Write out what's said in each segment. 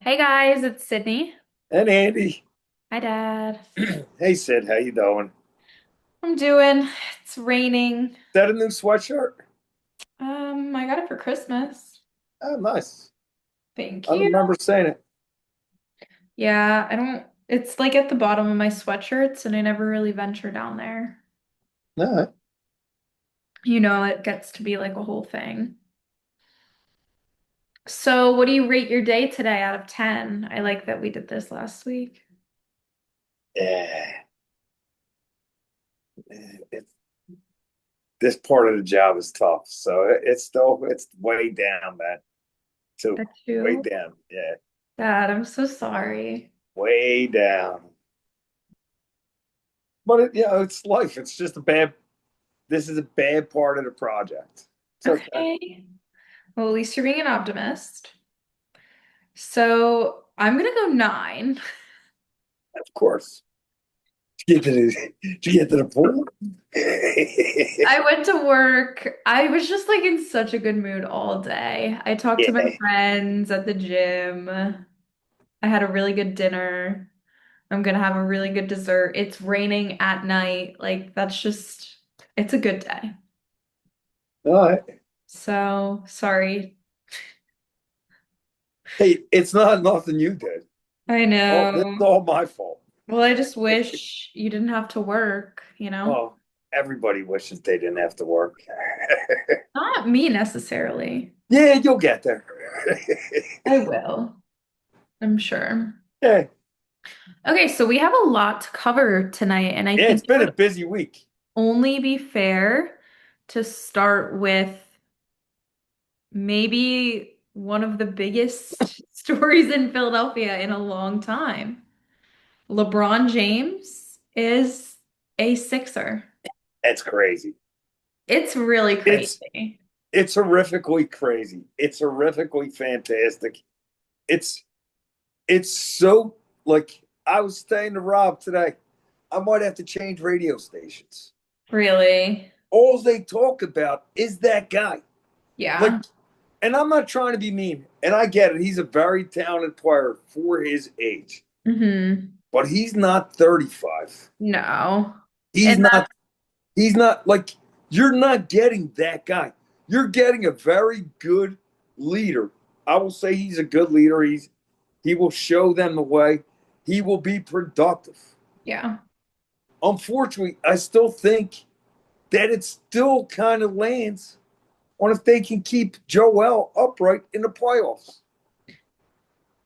Hey guys, it's Sydney. And Andy. Hi Dad. Hey Sid, how you doing? I'm doing. It's raining. Is that a new sweatshirt? I got it for Christmas. Oh, nice. Thank I you. remember saying it. Yeah, I don't it's like at the bottom of my sweatshirts and I never really venture down there. All right. It gets to be like a whole thing. So, what do you rate your day today out of 10? I like that we did this last week. Yeah. It, this part of the job is tough. So it's way down, man. Too. A Way 2? down. Yeah. Dad, I'm so sorry. Way down. But it's life. It's just this is a bad part of the project. It's okay. Okay. Well, at least you're being an optimist. So, I'm gonna go 9. Of course. Did you get to the pool? I went to work. I was just like in such a good mood all day. I talked to my Yeah. friends at the gym. I had a really good dinner. I'm gonna have a really good dessert. It's raining at night. Like it's a good day. All right. So sorry. Hey, it's not nothing you did. I Oh, this is know. all my fault. Well, I just wish you didn't have to work? Oh, everybody wishes they didn't have to work. Not me necessarily. Yeah, you'll get there. I will, I'm sure. Yeah, Okay, so we have a lot to cover tonight, and I yeah, think it's it been a would busy week. only be fair to start with maybe one of the biggest stories in Philadelphia in a long time. LeBron James is a Sixer. It's crazy. It's really It's crazy. it's horrifically crazy. It's horrifically fantastic. It's it's so like I was saying to Rob today, I might have to change radio stations. Really? All they talk about is that guy. Like, Yeah. and I'm not trying to be mean, and I get it. He's a very talented player for his age, Hmm. but he's not 35. No. He's And not, he's not like, you're not getting that guy. You're getting a very good leader. I will say he's a good leader. He will show them the way. He will be productive. yeah. Unfortunately, I still think that it still kind of lands on if they can keep Joel upright in the playoffs.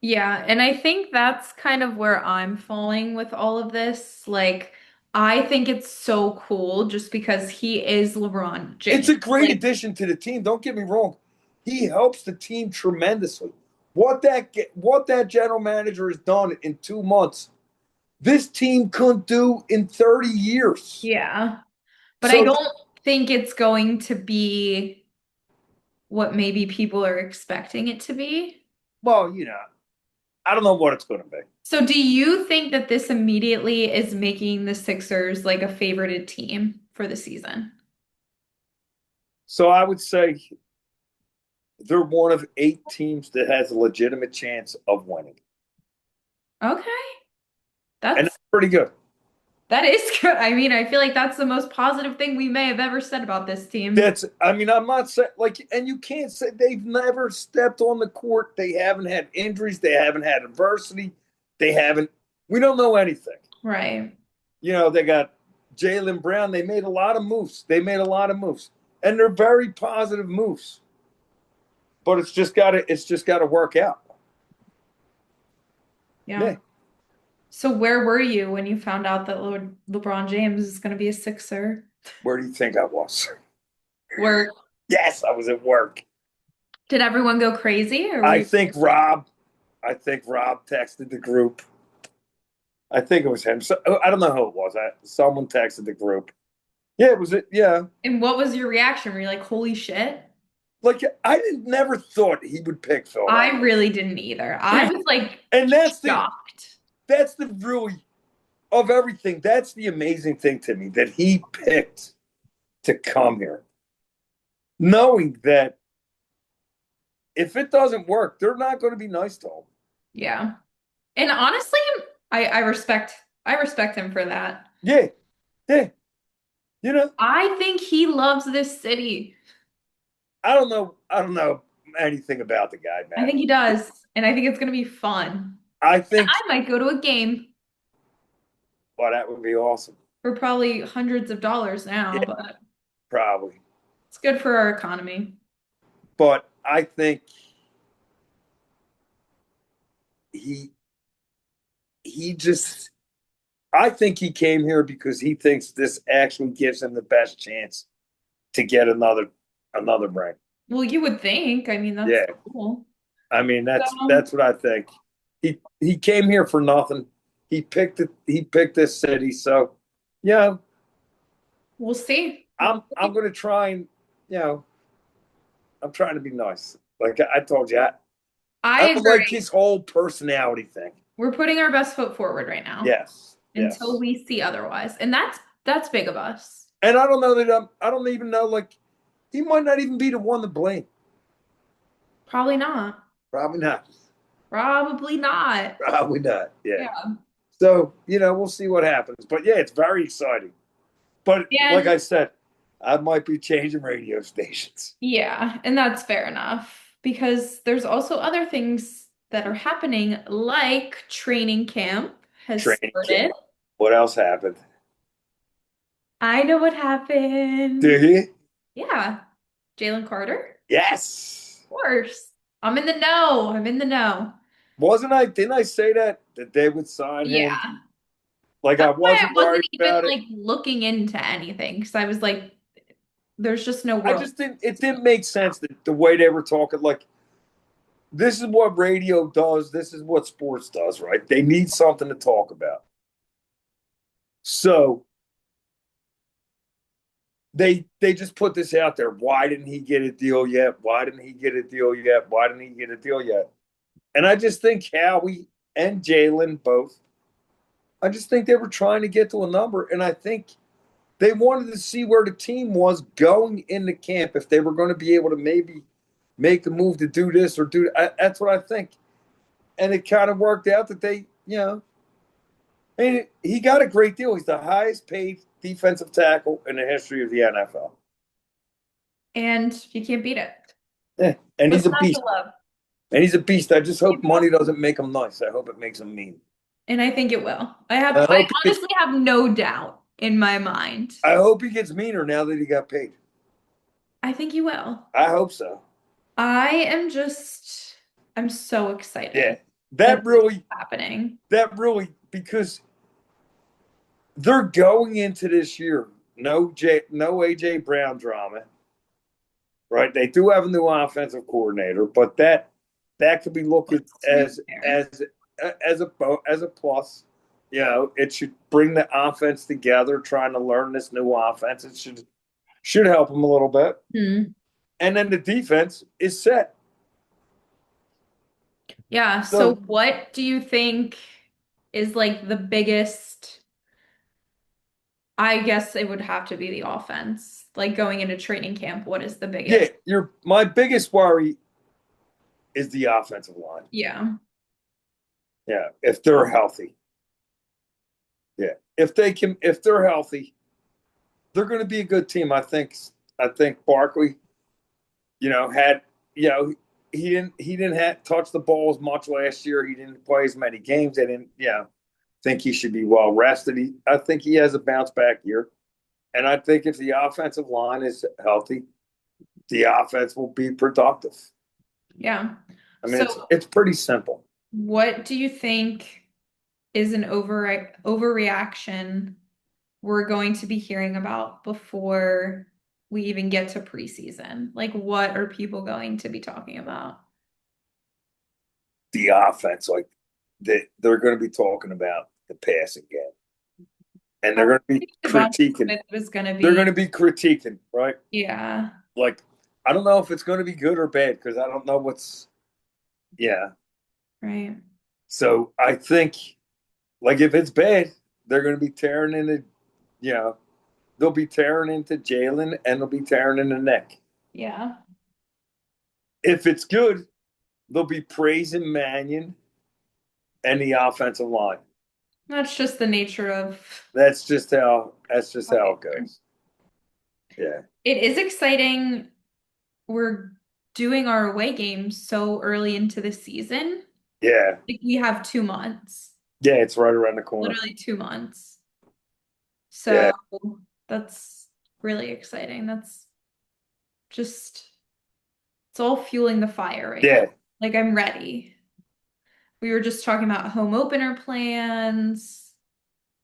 Yeah, and I think that's kind of where I'm falling with all of this. Like, I think it's so cool just because he is LeBron It's James. a great Like, addition to the team. Don't get me wrong. He helps the team tremendously. What that general manager has done in 2 months, this team couldn't do in 30 years. yeah. But I So, don't think it's going to be what maybe people are expecting it to be. well, I don't know what it's going to be. So do you think that this immediately is making the Sixers like a favorited team for the season? So I would say they're one of 8 teams that has a legitimate chance of winning, Okay. and That's that's pretty good. that is good. I mean, I feel like that's the most positive thing we may have ever said about this team. I mean, I'm not saying like, and you can't say they've never stepped on the court. They haven't had injuries. They haven't had adversity. They haven't, we don't know anything. Right. They got Jaylen Brown. They made a lot of moves. They made a lot of moves, and they're very positive moves. But it's just got to work out. Yeah. Yeah. So where were you when you found out that LeBron James is going to be a Sixer? Where do you think I was? Where Yes, I was at work. did everyone go crazy or were I you? think Rob. I think Rob texted the group. I think it was him. So, I don't know who it was. Someone texted the group. Yeah, it was it. Yeah, And what was your reaction? Were you like, holy shit? like I didn't never thought he would pick I Philadelphia. really didn't either. I He was like and shocked. that's the really of everything. That's the amazing thing to me that he picked to come here, knowing that if it doesn't work, they're not going to be nice to him. Yeah. And honestly, I respect him for that. Yeah, yeah. You know, I think he loves this city. I don't know anything about the guy, I man. think he does. And I think it's going to be fun. I And think, I might go to a game well, that would be awesome. for probably hundreds of dollars Yeah, now, but probably. it's good for our economy. But I think he he just I think he came here because he thinks this actually gives him the best chance to get another ring. Well, you would think. I mean, that's Yeah. cool. I mean So that's what I think. He came here for nothing. He picked this city. So yeah, we'll see. I'm gonna try and you know, I'm trying to be nice. Like I told you, I I don't like agree. his whole personality thing. We're putting our best foot forward right now Yes, until yes. we see otherwise. And that's big of us. And I don't know that I don't even know like he might not even be the one to blame. Probably not. Probably not. Probably not. Probably not. Yeah. Yeah. So, we'll see what happens. But yeah, it's very exciting. But like And I said, I might be changing radio stations. yeah, and that's fair enough because there's also other things that are happening, like training camp has Training started. camp. What else happened? I know what Do happened. you? Yeah. Jalen Carter? Yes. Of course. I'm in the know. I'm in the know. Wasn't I? Didn't I say that they would sign him? Yeah. Like I That's why I wasn't wasn't worried even about it. like looking into anything because I was like, there's just no I world just didn't. It didn't make sense that the way they were talking. Like this is what radio does. This is what sports does. Right? They need something to talk about. So they just put this out there. Why didn't he get a deal yet? Why didn't he get a deal yet? Why didn't he get a deal yet? And I just think Howie and Jalen both. I just think they were trying to get to a number, and I think they wanted to see where the team was going into camp if they were going to be able to maybe make the move to do this or do that. That's what I think. And it kind of worked out that I mean, he got a great deal. He's the highest paid defensive tackle in the history of the NFL. and you can't beat it. Yeah. And What's he's a not to beast. love? And he's a beast. I just hope money doesn't make him nice. I hope it makes him mean. And I think it will. And I honestly have no doubt in my mind. I hope he gets meaner now that he got paid. I think you will. I hope so. I am just, I'm so Yeah. excited that That this is really happening. because they're going into this year. No AJ Brown drama. Right? They do have a new offensive coordinator, but that could be looked at To be fair. as a plus. It should bring the offense together, trying to learn this new offense. It should help them a little bit. Hmm. And then the defense is set. Yeah. So So what do you think is like the biggest, I guess it would have to be the offense. Like going into training camp, what is the yeah, biggest? my biggest worry is the offensive line. Yeah. Yeah, if they're healthy. Yeah, if they're healthy, they're going to be a good team. I think Barkley, had he didn't touch the ball as much last year. He didn't play as many games. They didn't, think he should be well rested. I think he has a bounce back year, and I think if the offensive line is healthy, the offense will be productive. Yeah. I mean, it's So it's pretty simple. what do you think is an overreaction we're going to be hearing about before we even get to preseason? Like, what are people going to be talking about? The offense, like they're going to be talking about the passing game, and I they're going to be think Devontae critiquing. Smith was going to They're going be, to be critiquing, right? yeah, Like, I don't know if it's going to be good or bad because I don't know what's. Yeah. right. So I think, like, if it's bad, they're going to be tearing into, you know, they'll be tearing into Jalen and they'll be tearing into Nick. Yeah. If it's good, they'll be praising Mannion and the offensive line. That's just the nature of That's just how it okay. goes. Yeah. It is exciting. We're doing our away games so early into the season. Yeah. Like we have 2 months, Yeah, it's right around the corner. literally 2 months. So Yeah. that's really exciting. That's just, it's all fueling the fire right now. Yeah. Like I'm ready. We were just talking about home opener plans.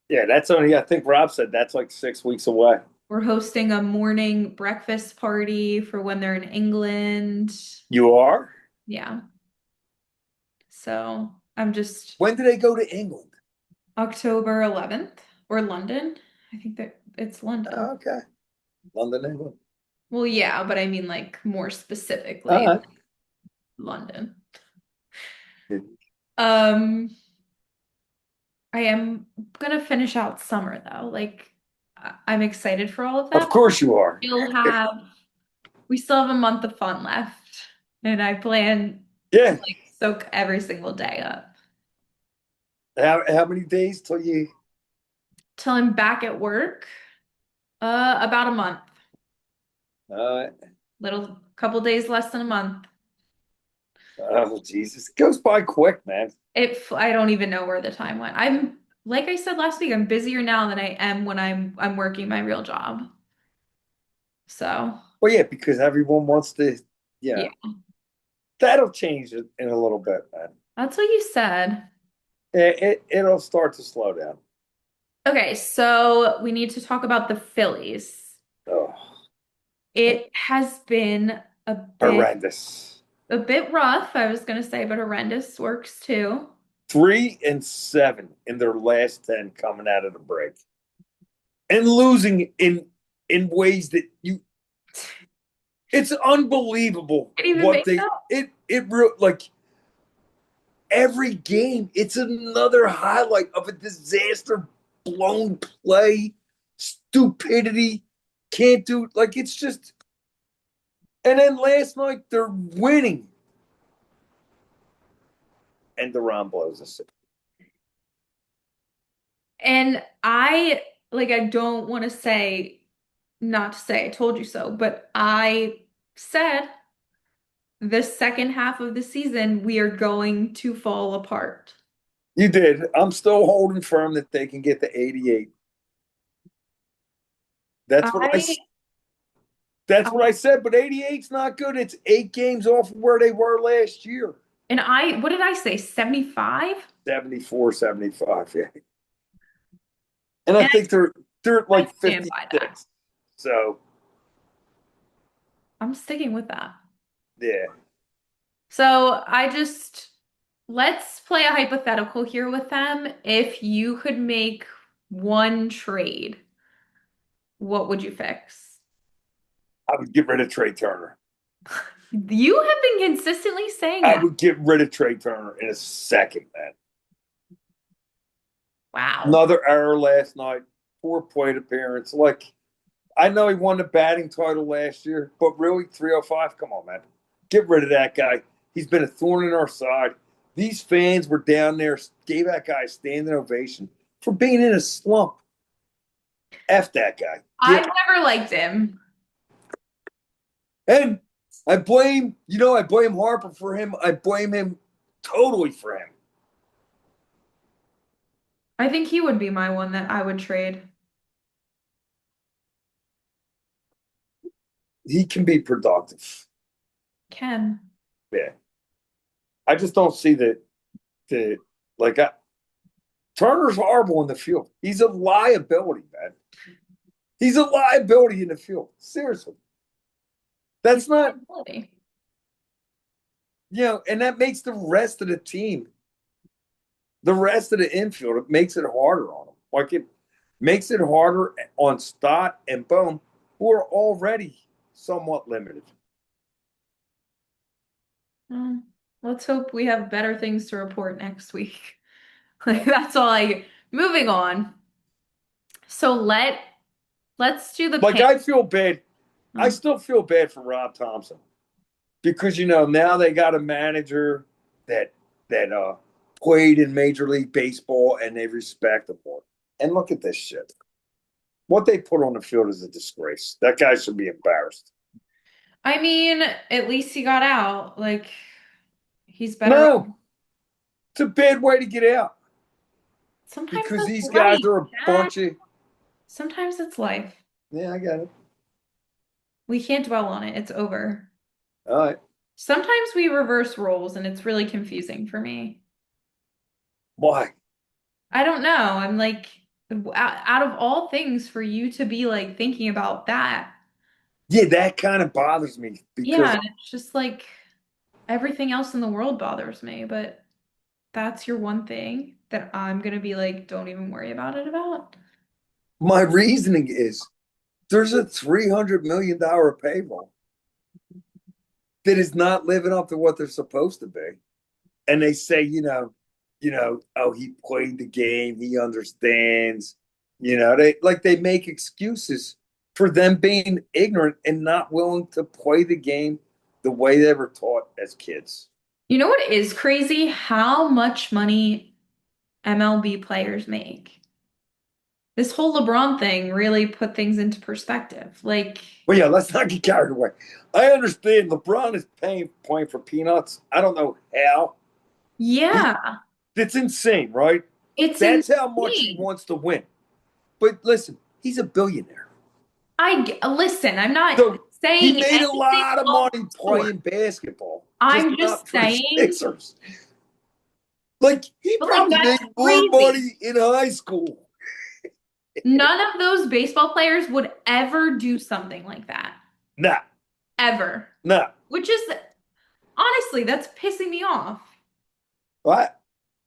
Yeah, that's only I think Rob said that's like 6 weeks away. We're hosting a morning breakfast party for when they're in England. You are? Yeah. So I'm just When do they go to England? October 11th or London. I think that it's London. Oh, okay. London, England. Well, yeah, but I mean like more All specifically right. London. Um, I am gonna finish out summer though. Like I'm excited for all of Of that. course you are. We still have a month of fun left, and I plan to Yeah. like soak every single day up How many days till you? till I'm back at work. About a month. Uh, Little couple days less than a month. oh Jesus, it goes by quick, man. I don't even know where the time went. I'm like I said last week, I'm busier now than I am when I'm working my real job. So, Well, yeah, because everyone wants to. yeah, Yeah, that'll change it in a little bit, man. that's what you said. It'll start to slow down. Okay, so we need to talk about the Phillies. Oh, It has been a bit horrendous. a bit rough, I was gonna say, but horrendous works too. 3-7 in their last 10 coming out of the break, and losing in ways that you. It's unbelievable Didn't even what make they up. it like every game. It's another highlight of a disaster, blown play, stupidity. Can't do like it's just. And then last night they're winning, and Duran blows us. And I don't want to say not to say I told you so, but I said the second half of the season we are going to fall apart. You did. I'm still holding firm that they can get to 88. That's what I. I, That's I what I said. But 88's not good. It's 8 games off of where they were last year. what did I say? 75? 74, 75. Yeah. And I And think they're I like stand by that. 56. So I'm sticking with that. yeah. So let's play a hypothetical here with them. If you could make one trade, what would you fix? I would get rid of Trey Turner. You have been consistently saying I that. would get rid of Trey Turner in a second, man. Wow. Another error last night. Poor plate appearance. Like I know he won the batting title last year, but really 305. Come on, man. Get rid of that guy. He's been a thorn in our side. These fans were down there, gave that guy a standing ovation for being in a slump. F that guy. I've never liked him. And I blame Harper for him. I blame him totally for him. I think he would be my one that I would trade. He can be productive. Ken. Yeah. I just don't see the like Turner's horrible in the field. He's a liability, man. He's a liability in the field. Seriously. He's That's a not, liability. and that makes the rest of the team, the rest of the infield, it makes it harder on them. Like it makes it harder on Stott and Bohm, who are already somewhat limited. Well, let's hope we have better things to report next week. Like that's all I moving on. So let's do the Like pan. I feel bad. I Oh, still feel bad for Rob Thompson because now they got a manager that played in Major League Baseball and they respect him more. And look at this shit. What they put on the field is a disgrace. That guy should be embarrassed. I mean, at least he got out. Like, he's better off. No, it's a bad way to get out Sometimes because that's these guys life, are a Dad. bunch of. Sometimes it's life. Yeah, I got it. We can't dwell on it. It's over. All right. Sometimes we reverse roles and it's really confusing for me. Why? I don't know. I'm like, out of all things for you to be like thinking about that. Yeah, that kind of bothers me Yeah, because and it's just like everything else in the world bothers me, but that's your one thing that I'm gonna be like, don't even worry about it about. my reasoning is there's a $300 million payroll that is not living up to what they're supposed to be. And they say, oh, he played the game, he understands. They make excuses for them being ignorant and not willing to play the game the way they were taught as kids. You know what is crazy? How much money MLB players make. This whole LeBron thing really put things into perspective. Like, But yeah, let's not get carried away. I understand LeBron is playing for peanuts. I don't know how. He, yeah, it's insane, right? it's That's how much he insane. wants to win. But listen, he's a billionaire. Listen, I'm not So he saying made a anything lot of of money the sort. playing basketball, just I'm not just for the saying, Sixers. Like he but like probably that's made more crazy. money in high school. None of those baseball players would ever do something like that. Nah, Ever. nah. Which is honestly, that's pissing me off. I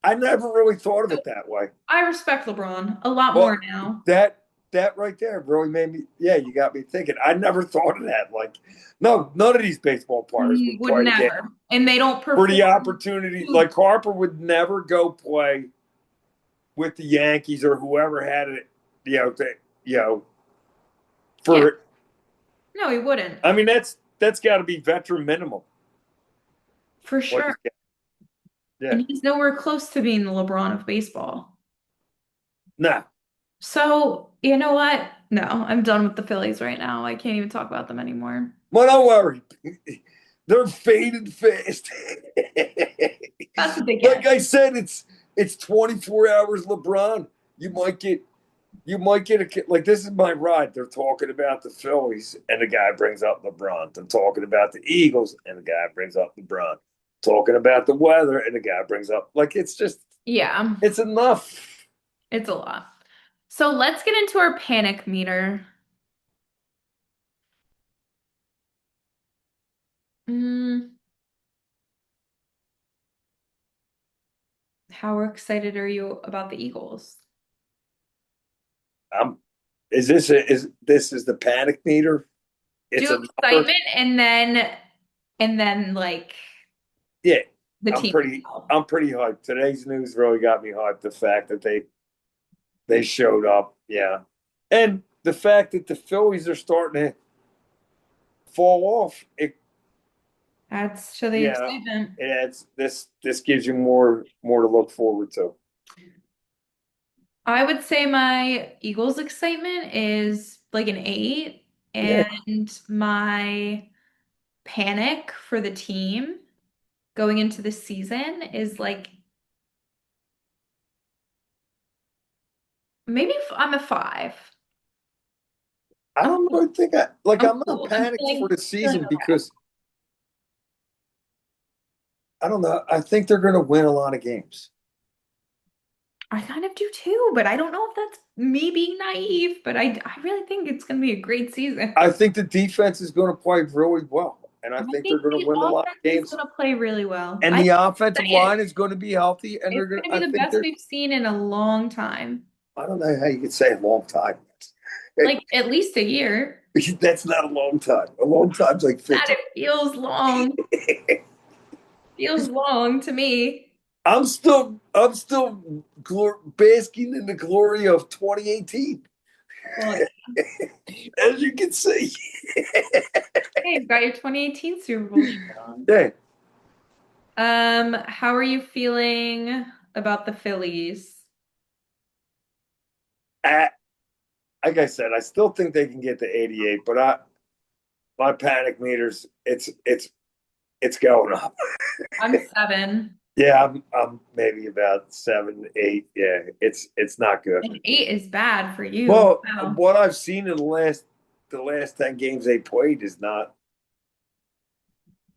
I never really thought of it that way. I respect LeBron a lot more Well, now. that right there really made me. Yeah, you got me thinking. I never thought of that. Like, no, none of these baseball players would Would play the game never. And they don't for the perform. opportunity. Like Harper would never go play with the Yankees or whoever had it. You know, Yeah, for no, he wouldn't. I mean that's got to be veteran minimum. For What sure. he's got. Yeah, And he's nowhere close to being the LeBron of baseball. nah. So, you know what? No, I'm done with the Phillies right now. I can't even talk about them anymore. Well, don't worry. They're fading fast. That's what they Like get. I said, it's 24 hours LeBron. You might get like this is my ride. They're talking about the Phillies, and the guy brings up LeBron. They're talking about the Eagles, and the guy brings up LeBron. Talking about the weather, and the guy brings up like Yeah, it's enough. it's a lot. So let's get into our panic meter. Mm, how excited are you about the Eagles? I'm is this the panic meter? It's Do a number. excitement and then like Yeah, the I'm team pretty itself. I'm pretty hyped. Today's news really got me hyped. The fact that they showed up, yeah, and the fact that the Phillies are starting to fall off. Adds to the Yeah, excitement. it's this gives you more to look forward to. I would say my Eagles excitement is like an 8, Yeah, and my panic for the team going into the season is like maybe I'm a 5. I I'm don't really think I'm not cool. I'm panicked for the feeling season okay. because I don't know. I think they're going to win a lot of games. I kind of do too, but I don't know if that's me being naive, but I really think it's going to be a great season. I think the defense is going to play really well, and I I think they're think going to the win a lot of offense is games. going to play really well. And I the think offensive it's line is going to be healthy, and they're it's going. going to I be the think best they're. we've seen in a long time. I don't know how you could say a long time. Like at least a year. That's not a long time. A long time's like That 50. it feels long. Feels long to me. I'm still basking in the glory of 2018, Well, as you can see. hey, you've got your 2018 Super Bowl shirt on. Yeah, How are you feeling about the Phillies. Like I said, I still think they can get to 88, but my panic meters, it's going up. I'm 7. Yeah, I'm maybe about 7, 8. Yeah, it's not good. And 8 is bad for you. Well, Wow. what I've seen in the last 10 games they played is not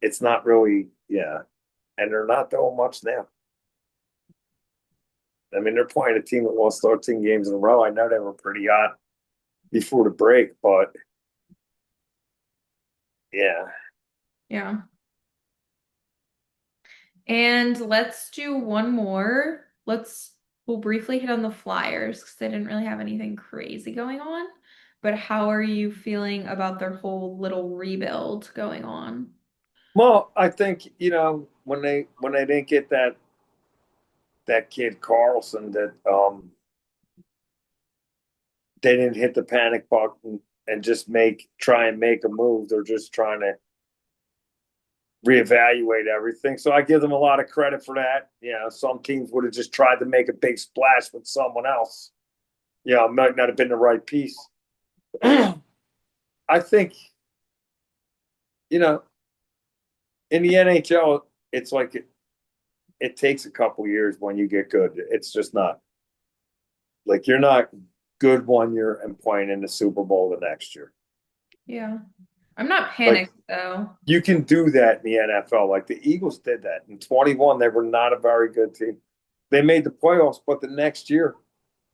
it's not really, yeah, and they're not doing much now. I mean, they're playing a team that lost 13 games in a row. I know they were pretty hot before the break, but yeah. Yeah. And let's do one more. We'll briefly hit on the Flyers because they didn't really have anything crazy going on. But how are you feeling about their whole little rebuild going on? Well, I think, when they didn't get that kid Carlson, that they didn't hit the panic button and just try and make a move. They're just trying to reevaluate everything. So I give them a lot of credit for that. Some teams would have just tried to make a big splash with someone else. It might not have been the right piece. I think, you know, in the NHL, it's like it takes a couple years when you get good. It's just not like you're not good one year and playing in the Super Bowl the next year. Yeah. I'm not Like panicked though. you can do that in the NFL. Like the Eagles did that in 21. They were not a very good team. They made the playoffs, but the next year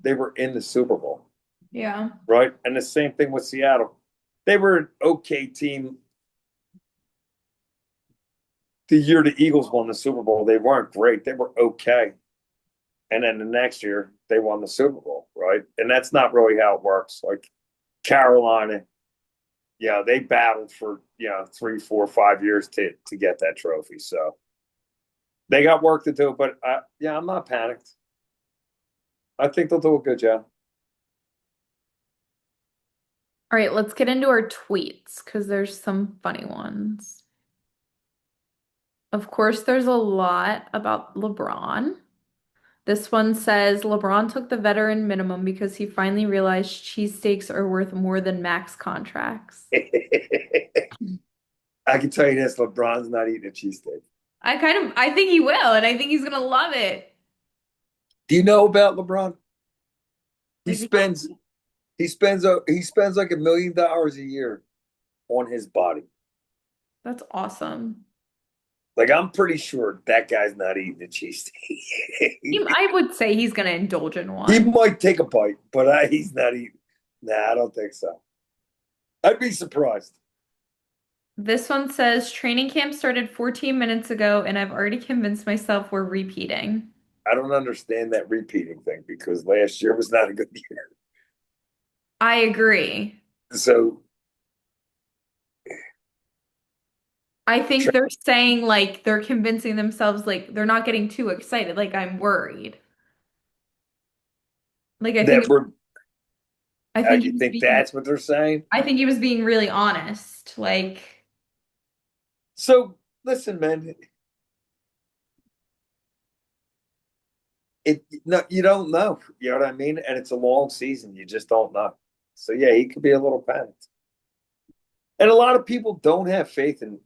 they were in the Super Bowl, Yeah. right? And the same thing with Seattle. They were an okay team. The year the Eagles won the Super Bowl, they weren't great. They were okay. And then the next year they won the Super Bowl, right? And that's not really how it works. Like Carolina, they battled for 3, 4, 5 years to get that trophy. So they got work to do, but I'm not panicked. I think they'll do a good job. All right, let's get into our tweets because there's some funny ones. Of course, there's a lot about LeBron. This one says LeBron took the veteran minimum because he finally realized cheesesteaks are worth more than max contracts. I can tell you this: LeBron's not eating a cheesesteak. I think he will, and I think he's gonna love it. Do you know about LeBron? He Is he? spends he spends like $1 million a year on his body. That's awesome. Like I'm pretty sure that guy's not eating a cheesesteak. I would say he's gonna indulge in He one. might take a bite, but he's not eating. Nah, I don't think so. I'd be surprised. This one says training camp started 14 minutes ago, and I've already convinced myself we're repeating. I don't understand that repeating thing because last year was not a good year. I agree. So I think they're saying like they're convincing themselves like they're not getting too excited. Like I'm worried. Like that we're I think he you was think being that's what they're saying? I think he was being really honest. Like So listen, man, no, you don't know. You know what I mean? And it's a long season. You just don't know. So yeah, he could be a little panicked. And a lot of people don't have faith in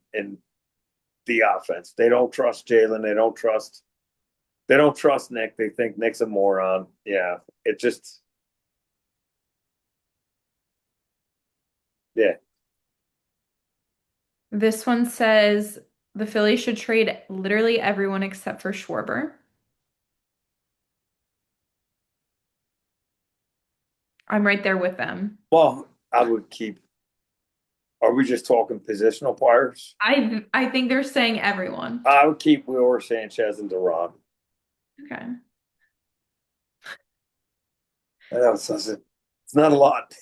the offense. They don't trust Jalen. They don't trust Nick. They think Nick's a moron. Yeah. It just yeah. this one says the Phillies should trade literally everyone except for Schwarber. I'm right there with them. Well, I would keep are we just talking positional players? I think they're saying everyone. I would keep Wheeler, Sanchez, and Duran. Okay. I know it's not a lot.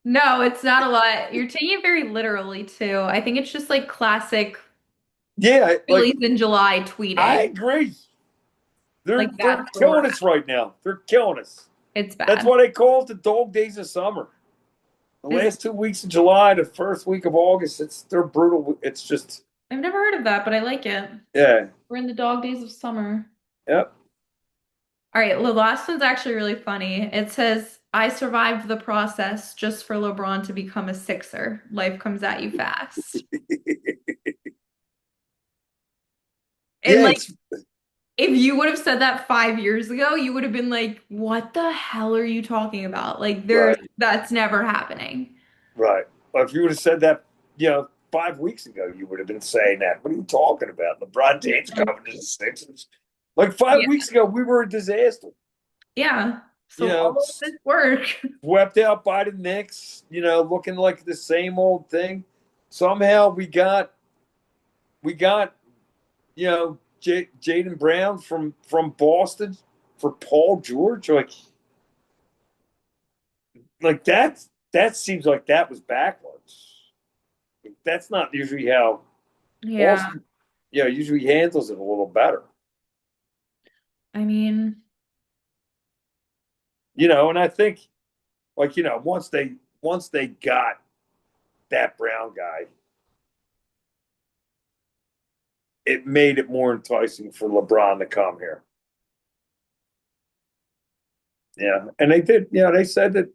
No, it's not a lot. You're taking it very literally too. I think it's just like classic Yeah, like Phillies in July I tweeting. agree. They're Like they're that's where we're killing at. us right now. They're killing us. It's That's bad. why they call it the dog days of summer. The Is last 2 weeks of July, the first week of August, they're brutal. It's just I've never heard of that, but I like it. yeah, We're in the dog days of summer. yep. All right, the last one's actually really funny. It says, I survived the process just for LeBron to become a Sixer. Life comes at you fast. And Yeah, like, it's if you would have said that 5 years ago, you would have been like, what the hell are you talking about? Like, right, that's never happening. right. Well, if you would have said that, 5 weeks ago, you would have been saying that. What are you talking about? LeBron James coming to the Sixers? Like five Yeah. weeks ago, we were a disaster. Yeah. You So know, all of this work. swept out by the Knicks. Looking like the same old thing. Somehow we got Jaden Brown from Boston for Paul George. Like that seems like that was backwards. That's not usually how Yeah. Boston, usually handles it a little better. I mean, And I think once they got that Brown guy, it made it more enticing for LeBron to come here. Yeah, and they did. They said that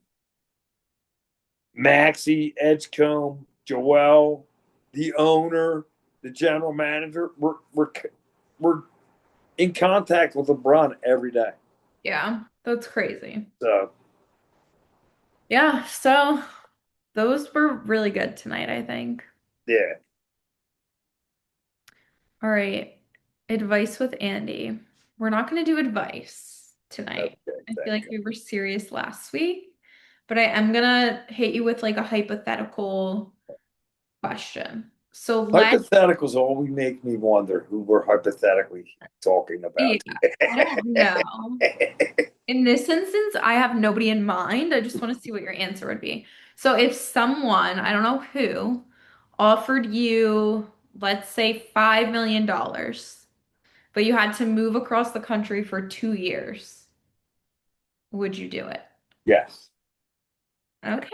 Maxie, Edgecombe, Joel, the owner, the general manager, were in contact with LeBron every day. yeah, that's crazy. So Yeah, so those were really good tonight, I think. yeah, All right. Advice with Andy. We're not going to do advice tonight. okay, I feel thank like you. we were serious last week, but I am going to hit you with like a hypothetical question. So let's, Hypotheticals always make me wonder who we're hypothetically talking yeah, about. I don't know. In this instance, I have nobody in mind. I just want to see what your answer would be. So if someone, I don't know who, offered you, let's say $5 million, but you had to move across the country for 2 years, would you do it? Yes, Okay.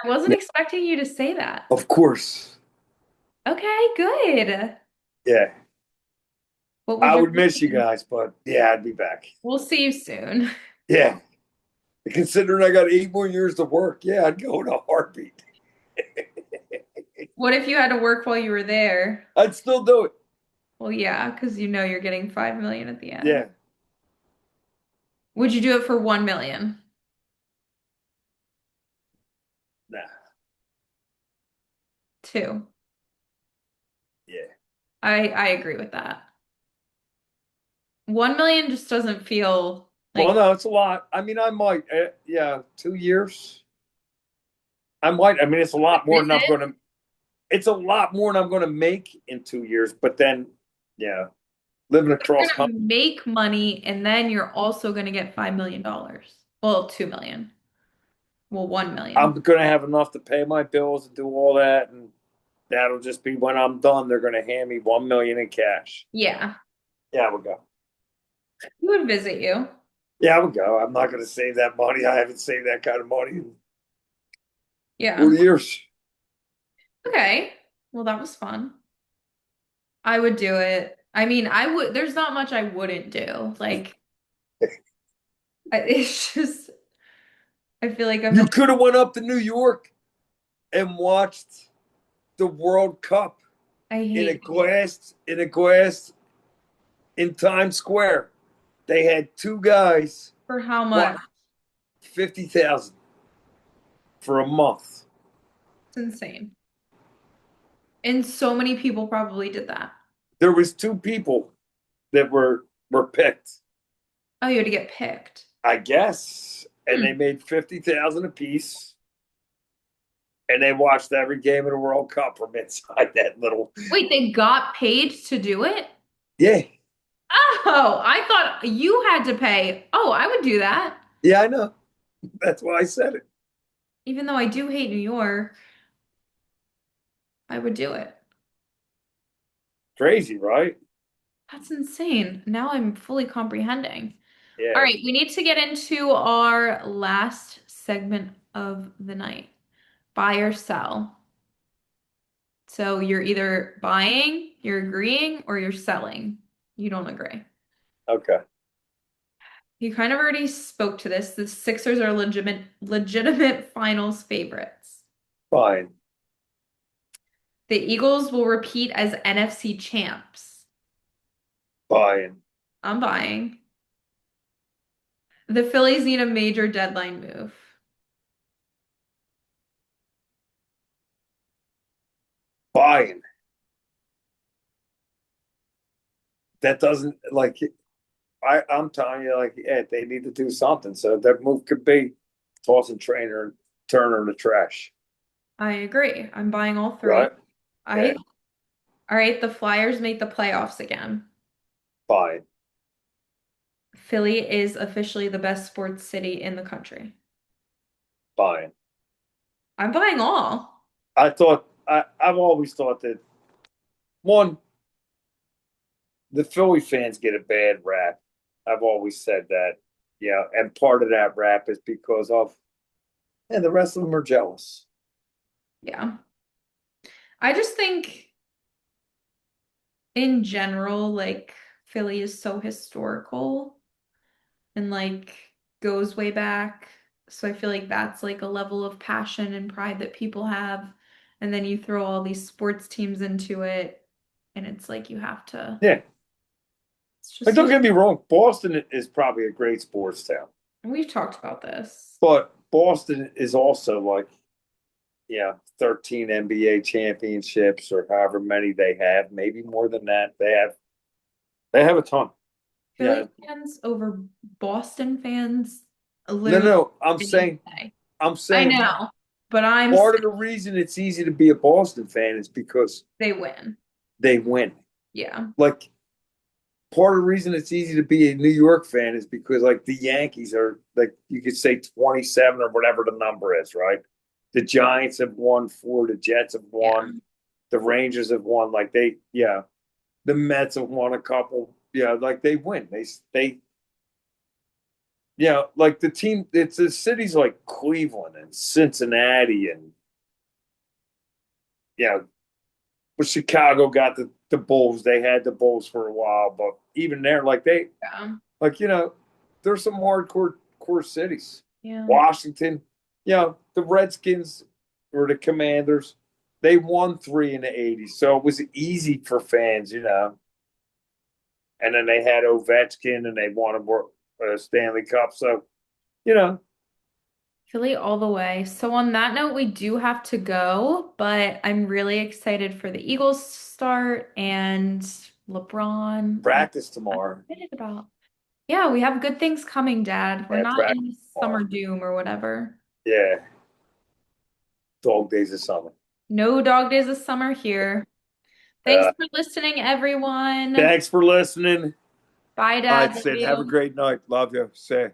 I wasn't expecting you to say that. of course. Okay, good. Yeah, What would I your would miss you reason? guys, but yeah, I'd be back. We'll see you soon. Yeah, considering I got 8 more years to work, yeah, I'd go in a heartbeat. What if you had to work while you were there? I'd still do it. Well, yeah, because you know you're getting 5 million at the end. Yeah, Would you do it for 1 million? nah, Two. yeah. I agree with that. 1 million just doesn't feel Well, like, no, it's a lot. I mean, I might, yeah, 2 years. I might. I mean, it's a lot more is than I'm it? going to. It's a lot more than I'm going to make in 2 years. But then, yeah, living You're across gonna country, make money and then you're also gonna get $5 million. Well, 2 million. Well, 1 million. I'm going to have enough to pay my bills and do all that, and that'll just be when I'm done. They're going to hand me 1 million in cash. Yeah. Yeah, we'll go. Who would visit you? Yeah, we'll go. I'm not going to save that money. I haven't saved that kind of money in Yeah. 40 years. Okay. Well, that was fun. I would do it. I mean, there's not much I wouldn't do. Like, it's just, I feel like I've You been, could have went up to New York and watched the World Cup I in a hate New York. glass in Times Square. They had two guys For how watch much? 50,000 for a month. It's insane. And so many people probably did that. There was two people that were picked, Oh, you had to get picked. I guess, and Hmm. they made 50,000 apiece. And they watched every game of the World Cup from inside that little. Wait, they got paid to do it? Yeah, Oh, I thought you had to pay. Oh, I would do that. yeah, I know. That's why I said it. Even though I do hate New York, I would do it. Crazy, right? That's insane. Now I'm fully comprehending. All Yeah. right, we need to get into our last segment of the night. Buy or sell. So you're either buying, you're agreeing, or you're selling. You don't agree. Okay. You kind of already spoke to this. The Sixers are legitimate finals favorites. Fine. The Eagles will repeat as NFC champs. Fine. I'm buying. The Phillies need a major deadline move. Fine. That doesn't like I'm telling you, like, yeah, they need to do something. So that move could be tossing Trainer and Turner in the trash. I agree. I'm buying all three. Right? I Okay. All right, the Flyers make the playoffs again. Fine. Philly is officially the best sports city in the country. Fine. I'm buying all. I've always thought that one, the Philly fans get a bad rap. I've always said that. Yeah, and part of that rap is because of, and the rest of them are jealous. Yeah. I just think in general, like Philly is so historical and like goes way back. So I feel like that's like a level of passion and pride that people have. And then you throw all these sports teams into it, and it's like you have to, Yeah. it's Like, just don't a, get me wrong, Boston is probably a great sports town. we've talked about this. But Boston is also like, 13 NBA championships or however many they have, maybe more than that. They have a ton. Philly Yeah. fans over Boston fans No, literally no, I'm any saying day. I'm I saying know, but I'm part of saying the reason it's easy to be a Boston fan is because they win. they win. Yeah. Like part of the reason it's easy to be a New York fan is because like the Yankees are like you could say 27 or whatever the number is, right? The Giants have won four, the Jets have Yeah. won, the Rangers have won. Like the Mets have won a couple. Yeah, like they win. Like the team. It's the cities like Cleveland and Cincinnati and yeah, but Chicago got the Bulls. They had the Bulls for a while, but even there, like Yeah. like there's some hardcore core cities. Yeah. Washington, the Redskins or the Commanders, they won three in the '80s, so it was easy for fans. And then they had Ovechkin, and they won a Stanley Cup. So you know, Philly all the way. So on that note, we do have to go, but I'm really excited for the Eagles to start and LeBron. I'm practice tomorrow excited about. Yeah, we have good things coming, Dad. We're and not practice in tomorrow. summer doom or whatever. Yeah, dog days of summer. No dog days of summer here. Thanks Uh, for listening, everyone. Thanks for listening. Bye, All Dad. right, Love Sid. Have a you. great night. Love you. Say.